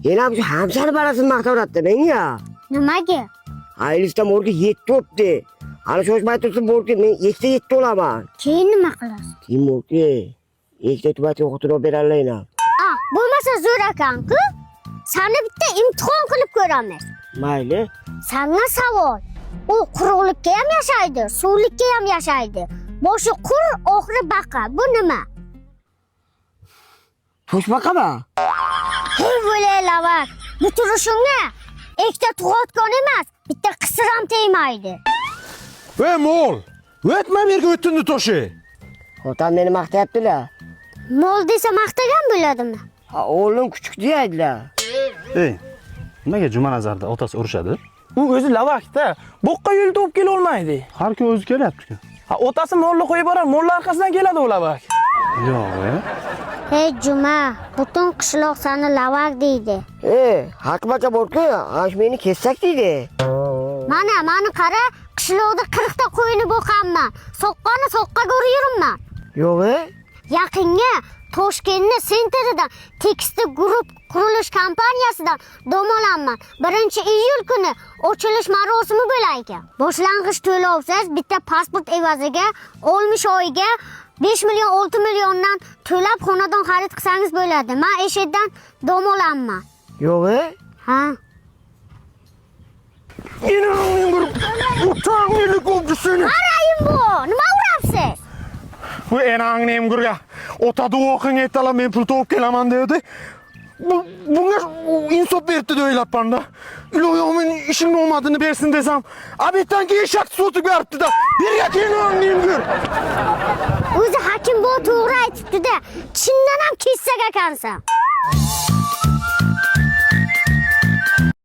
Yana şu hamşani balasını maqtavratdi menga. Nimaga? Aylista morga 7 o'pdi. Ana shoshmay tursin morga men 7 olaman. Keyin nima qilasiz? Keyin morga ikkita tubat o'qitib beraylik. Bo'lmasa zo'r ekan-ku. Seni bitta imtihon qilib ko'ramiz. Mayli. Senga savol. U quruqlikka ham yashaydi, suvlikka ham yashaydi. Boshi qur, oxiri baqa. Bu nima? Toshbaqami? Hey bo'lay lavak. Bu turishingga ikkita tug'otgan emas, bitta qisir ham tegmaydi. Ey mo'l, o'tma berga o'tindi to'shi. Otam meni maqtayaptilar. Mol desa maqtagan bo'ladimi? Ha, o'g'lim kuchuk deydilar. Ey, nimaga Jumanazarda otasi urushadi? U o'zi lavakda, boqqa yo'l topib kela olmaydi. Har kun o'zi kelyapti-ku. Ha, otasi molni qo'yib borar, mollar orqasidan keladi u lavak. Yo'q, Hey Juma, butun qishloq seni lavak deydi. Hakmacha borku, ash meni kessak deydi. Mani qara, qishloqda 40 ta qo'yini boqaman. Soqqani soqqaga urayman. Yo'q. Yaqinga Toshkentning sentridan Tekstil Group qurilish kompaniyasidan dom olaman. 1-iyul kuni ochilish marosimi bo'lar ekan. Boshlang'ich to'lovsiz bitta pasport evaziga olmush oyiga 5 million 6 milliondan to'lab xonadon xarid qilsangiz bo'ladi. Men eshitdan dom olaman. Yo'q. Ha? İnanın bir utanmıyorluk oldu seni. Qarayim bu, nima urapsiz? Bu enağın gurga. Otadı oqın etala men pul topib kelaman dedi. Bunga insop berdi de o'ylab banda. Iloyomin ishing olmadığını bersin desam, abetdan keyin shakt sotib beribdi da. Berga kenoningni gör. O'zi hakim bu to'g'ri aytibdi-da. Chindan ham kessak ekansan.